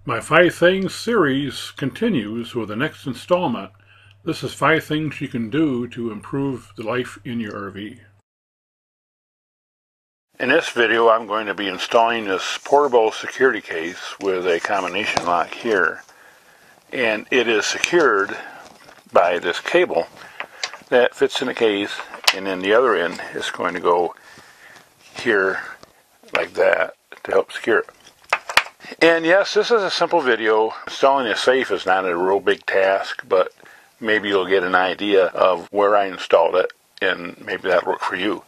My 5 Things series continues with the next installment. This is 5 things you can do to improve the life in your RV. In this video I'm going to be installing this portable security case with a combination lock here. And it is secured by this cable that fits in the case, and then the other end is going to go here like that to help secure it. And yes, this is a simple video. Installing a safe is not a real big task, but maybe you'll get an idea of where I installed it, and maybe that'll work for you.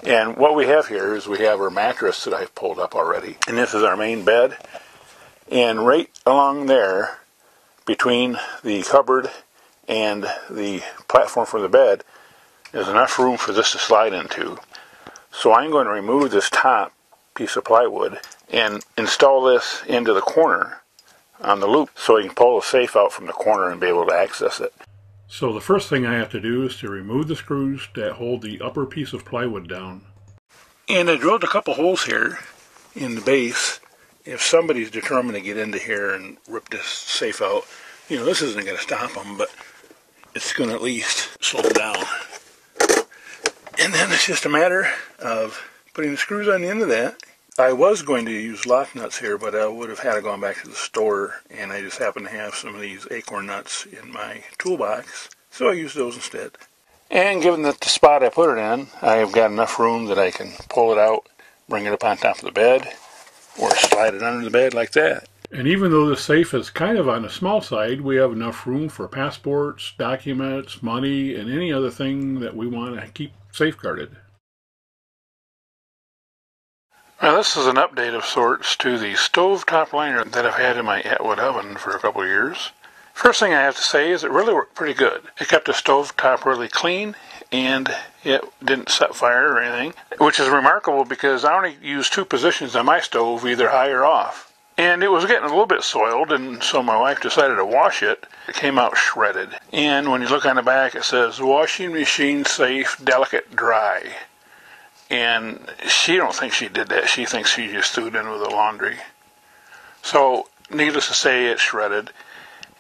And what we have here is we have our mattress that I've pulled up already, and this is our main bed. And right along there, between the cupboard and the platform for the bed, there's enough room for this to slide into. So I'm going to remove this top piece of plywood and install this into the corner on the loop so I can pull the safe out from the corner and be able to access it. So the first thing I have to do is to remove the screws that hold the upper piece of plywood down. And I drilled a couple holes here in the base. If somebody's determined to get into here and rip this safe out, you know, this isn't going to stop them, but it's going to at least slow them down. And then it's just a matter of putting the screws on the end of that. I was going to use lock nuts here, but I would have had to go back to the store, and I just happen to have some of these acorn nuts in my toolbox, so I used those instead. And given that the spot I put it in, I've got enough room that I can pull it out, bring it up on top of the bed, or slide it under the bed like that. And even though the safe is kind of on the small side, we have enough room for passports, documents, money, and any other thing that we want to keep safeguarded. Now this is an update of sorts to the stovetop liner that I've had in my Atwood oven for a couple of years. First thing I have to say is it really worked pretty good. It kept the stovetop really clean, and it didn't set fire or anything, which is remarkable because I only used 2 positions on my stove, either high or off. And it was getting a little bit soiled, and so my wife decided to wash it. It came out shredded. And when you look on the back, it says, washing machine safe, delicate, dry. And she don't think she did that. She thinks she just threw it in with the laundry. So, needless to say, it's shredded.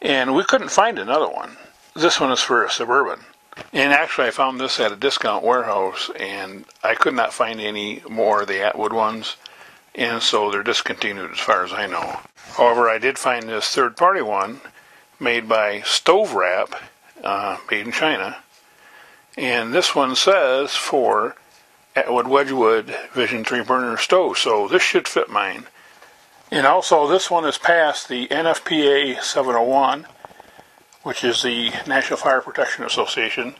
And we couldn't find another one. This one is for a Suburban. And actually, I found this at a discount warehouse, and I could not find any more of the Atwood ones. And so they're discontinued as far as I know. However, I did find this third-party one made by Stove Wrap, made in China. And this one says for Atwood Wedgwood Vision 3-burner stove, so this should fit mine. And also this one has passed the NFPA 701, which is the National Fire Protection Association.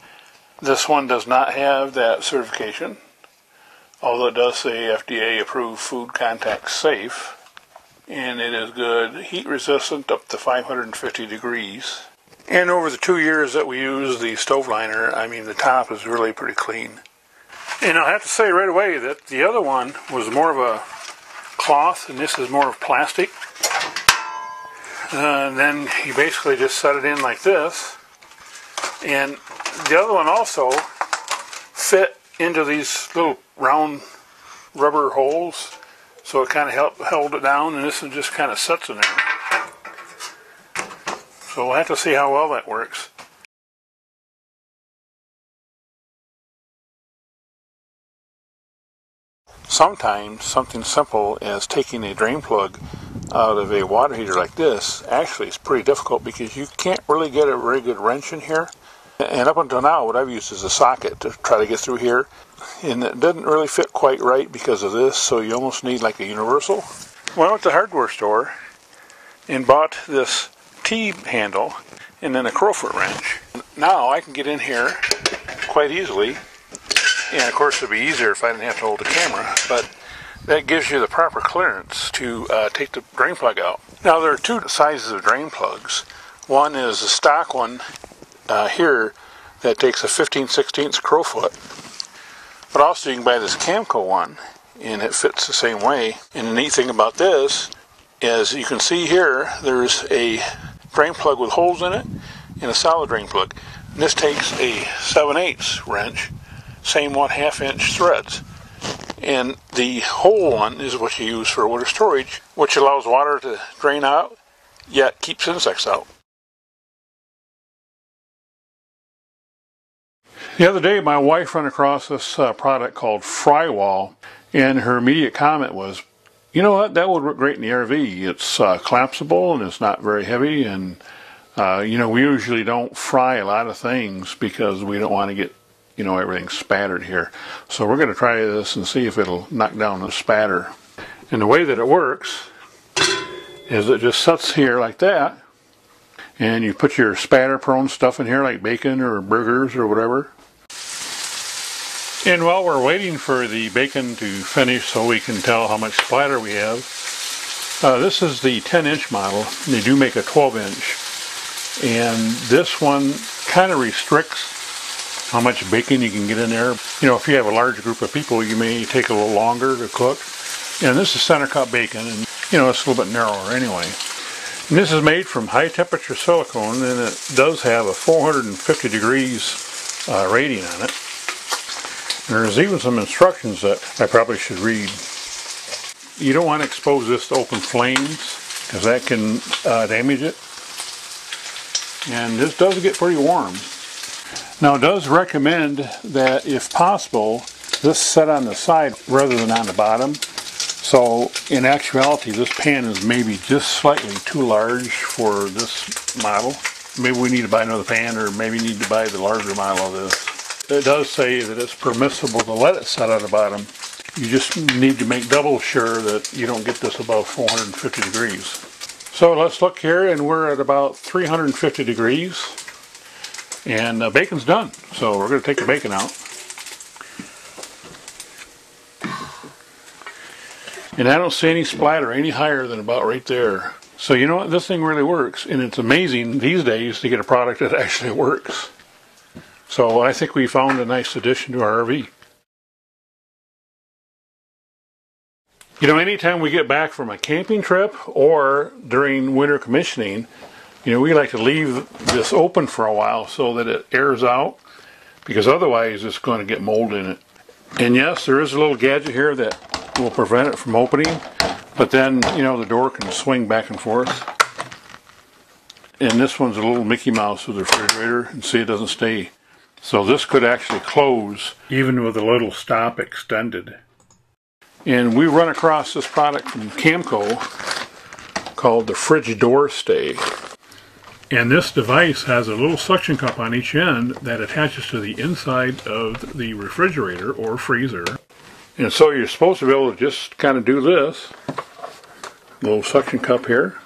This one does not have that certification, although it does say FDA approved food contact safe. And it is good heat resistant up to 550 degrees. And over the 2 years that we used the stove liner, I mean, the top is really pretty clean. And I'll have to say right away that the other one was more of a cloth, and this is more of plastic. Then you basically just set it in like this. And the other one also fit into these little round rubber holes, so it kind of held it down, and this one just kind of sits in there. So we'll have to see how well that works. Sometimes something simple as taking a drain plug out of a water heater like this actually is pretty difficult because you can't really get a very good wrench in here. And up until now, what I've used is a socket to try to get through here. And it doesn't really fit quite right because of this, so you almost need like a universal. Well, I went to the hardware store and bought this T-handle and then a crowfoot wrench. Now I can get in here quite easily. And of course it would be easier if I didn't have to hold the camera, but that gives you the proper clearance to take the drain plug out. Now there are 2 sizes of drain plugs. One is a stock one here that takes a 15/16 crowfoot, but also you can buy this Camco one, and it fits the same way. And the neat thing about this is you can see here there's a drain plug with holes in it and a solid drain plug. And this takes a 7/8 wrench, same 1/2 inch threads. And the whole one is what you use for water storage, which allows water to drain out, yet keeps insects out. The other day, my wife ran across this product called Frywall, and her immediate comment was, you know what, that would work great in the RV. It's collapsible and it's not very heavy, and you know, we usually don't fry a lot of things because we don't want to get, you know, everything spattered here. So we're going to try this and see if it'll knock down the spatter. And the way that it works is it just sits here like that, and you put your spatter prone stuff in here like bacon or burgers or whatever. And while we're waiting for the bacon to finish so we can tell how much splatter we have, this is the 10-inch model. They do make a 12-inch, and this one kind of restricts how much bacon you can get in there. You know, if you have a large group of people, you may take a little longer to cook. And this is center cut bacon, and you know, it's a little bit narrower anyway. And this is made from high temperature silicone, and it does have a 450 degrees rating on it. There's even some instructions that I probably should read. You don't want to expose this to open flames because that can damage it. And this does get pretty warm. Now it does recommend that if possible, this set on the side rather than on the bottom. So in actuality, this pan is maybe just slightly too large for this model. Maybe we need to buy another pan, or maybe need to buy the larger model of this. It does say that it's permissible to let it set on the bottom. You just need to make double sure that you don't get this above 450 degrees. So let's look here, and we're at about 350 degrees. And the bacon's done. So we're going to take the bacon out. And I don't see any splatter any higher than about right there. So you know what? This thing really works. And it's amazing these days to get a product that actually works. So I think we found a nice addition to our RV. You know, anytime we get back from a camping trip or during winter commissioning, you know, we like to leave this open for a while so that it airs out, because otherwise it's going to get mold in it. And yes, there is a little gadget here that will prevent it from opening, but then, you know, the door can swing back and forth. And this one's a little Mickey Mouse with the refrigerator, and see, it doesn't stay. So this could actually close even with a little stop extended. And we run across this product from Camco called the Fridge Door Stay. And this device has a little suction cup on each end that attaches to the inside of the refrigerator or freezer. And so you're supposed to be able to just kind of do this, little suction cup here,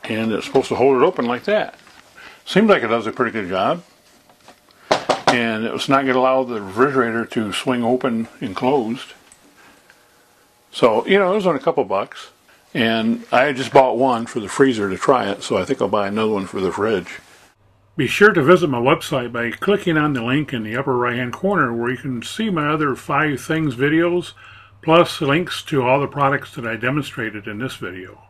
and it's supposed to hold it open like that. Seems like it does a pretty good job. And it's not going to allow the refrigerator to swing open and closed. So, you know, it was on a couple bucks. And I just bought one for the freezer to try it, so I think I'll buy another one for the fridge. Be sure to visit my website by clicking on the link in the upper right hand corner where you can see my other 5 Things videos, plus links to all the products that I demonstrated in this video.